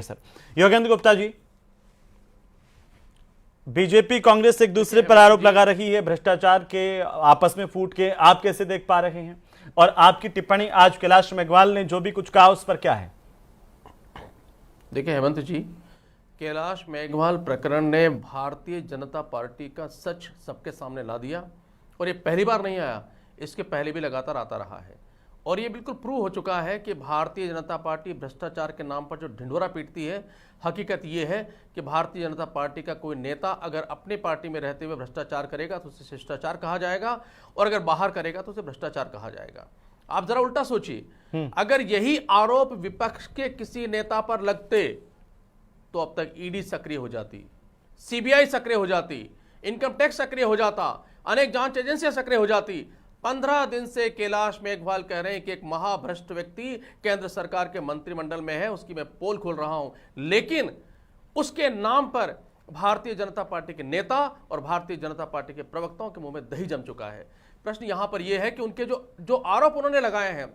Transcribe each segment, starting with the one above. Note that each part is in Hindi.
सर। योगेंद्र गुप्ता जी, बीजेपी कांग्रेस एक दूसरे पर आरोप लगा रही है भ्रष्टाचार के, आपस में फूट के, आप कैसे देख पा रहे हैं? और आपकी टिप्पणी आज कैलाश मेघवाल ने जो भी कुछ कहा उस पर क्या है? देखिए हेमंत जी, कैलाश मेघवाल प्रकरण ने भारतीय जनता पार्टी का सच सबके सामने ला दिया, और ये पहली बार नहीं आया, इसके पहले भी लगातार आता रहा है। और ये बिल्कुल प्रूव हो चुका है कि भारतीय जनता पार्टी भ्रष्टाचार के नाम पर जो ढिंढोरा पीटती है, हकीकत ये है कि भारतीय जनता पार्टी का कोई नेता अगर अपने पार्टी में रहते हुए भ्रष्टाचार करेगा तो उसे शिष्टाचार कहा जाएगा, और अगर बाहर करेगा तो उसे भ्रष्टाचार कहा जाएगा। आप जरा उल्टा सोचिए, अगर यही आरोप विपक्ष के किसी नेता पर लगते तो अब तक ईडी सक्रिय हो जाती, सीबीआई सक्रिय हो जाती, इनकम टैक्स सक्रिय हो जाता, अनेक जांच एजेंसियां सक्रिय हो जाती। 15 दिन से कैलाश मेघवाल कह रहे हैं कि एक महाभ्रष्ट व्यक्ति केंद्र सरकार के मंत्रिमंडल में है, उसकी मैं पोल खोल रहा हूं, लेकिन उसके नाम पर भारतीय जनता पार्टी के नेता और भारतीय जनता पार्टी के प्रवक्ताओं के मुंह में दही जम चुका है। प्रश्न यहां पर यह है कि उनके जो आरोप उन्होंने लगाए हैं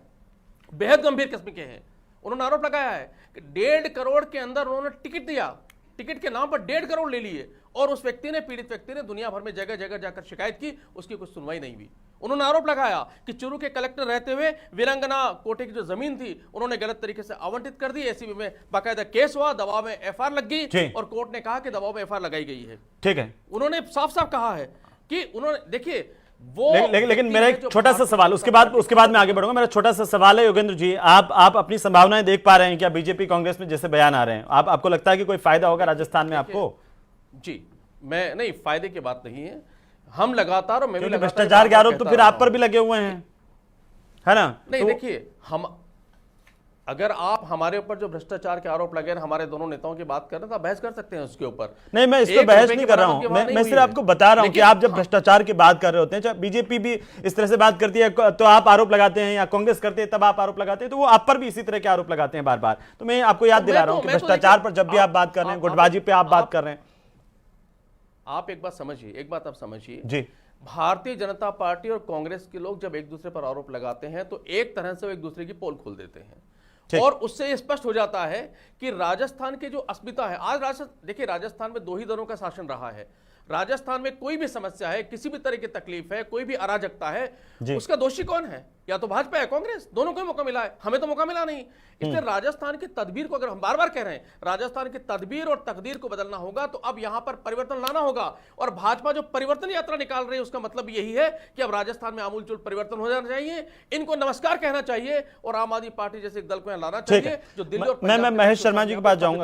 बेहद गंभीर किस्म के हैं। उन्होंने आरोप लगाया है कि 1.5 करोड़ के अंदर उन्होंने टिकट दिया, टिकट के नाम पर 1.5 करोड़ ले लिए, और उस व्यक्ति ने, पीड़ित व्यक्ति ने दुनिया भर में जगह जगह जाकर शिकायत की, उसकी कुछ सुनवाई नहीं हुई। उन्होंने आरोप लगाया कि चूरू के कलेक्टर रहते हुए वीरंगना कोटे की जो जमीन थी उन्होंने गलत तरीके से आवंटित कर दी। एसीबी में बाकायदा केस हुआ, दबाव में एफआईआर लग गई, और कोर्ट ने कहा कि दबाव में एफआईआर लगाई गई है। ठीक है, उन्होंने साफ साफ कहा है कि उन्होंने, देखिए वो, लेकिन मेरा एक छोटा सा सवाल, उसके बाद मैं आगे बढ़ूंगा। मेरा छोटा सा सवाल है योगेंद्र जी, आप अपनी संभावनाएं देख पा रहे हैं क्या बीजेपी कांग्रेस में जैसे बयान आ रहे हैं? आपको लगता है कि कोई फायदा होगा राजस्थान में आपको? जी, मैं नहीं, फायदे की बात नहीं है, हम लगातार, और मैं भी लगातार भ्रष्टाचार के आरोप तो फिर आप पर भी लगे हुए हैं, है ना? नहीं, देखिए, हम, अगर आप हमारे ऊपर जो भ्रष्टाचार के आरोप लगे, हमारे दोनों नेताओं की बात कर रहे हैं तो आप बहस कर सकते हैं उसके ऊपर। नहीं, मैं इस पर बहस नहीं कर रहा हूं, मैं सिर्फ आपको बता रहा हूं कि आप जब भ्रष्टाचार की बात कर रहे होते हैं, बीजेपी भी इस तरह से बात करती है तो आप आरोप लगाते हैं, या कांग्रेस करते हैं तब आप आरोप लगाते हैं, तो वो आप पर भी इसी तरह के आरोप लगाते हैं बार बार। तो मैं आपको याद दिला रहा हूं कि भ्रष्टाचार पर जब भी आप बात कर रहे हैं, गुटबाजी पे आप बात कर रहे हैं। आप एक बात समझिए, एक बात आप समझिए जी, भारतीय जनता पार्टी और कांग्रेस के लोग जब एक दूसरे पर आरोप लगाते हैं तो एक तरह से वो एक दूसरे की पोल खोल देते हैं, और उससे यह स्पष्ट हो जाता है कि राजस्थान की जो अस्मिता है, आज राजस्थान, देखिए राजस्थान में 2 ही दलों का शासन रहा है। राजस्थान में कोई भी समस्या है, किसी भी तरह की तकलीफ है, कोई भी अराजकता है, उसका दोषी कौन है? या तो भाजपा है, कांग्रेस, दोनों को ही मौका मिला है, हमें तो मौका मिला नहीं। इसलिए राजस्थान की तदबीर को, अगर हम बार बार कह रहे हैं राजस्थान की तदबीर और तकदीर को बदलना होगा, तो अब यहां पर परिवर्तन लाना होगा। और भाजपा जो परिवर्तन यात्रा निकाल रही है उसका मतलब यही है कि अब राजस्थान में आमूलचूल परिवर्तन हो जाना चाहिए, इनको नमस्कार कहना चाहिए, और आम आदमी पार्टी जैसे एक दल को यहां लाना चाहिए जो दिल्ली और मैं महेश शर्मा जी के पास जाऊंगा।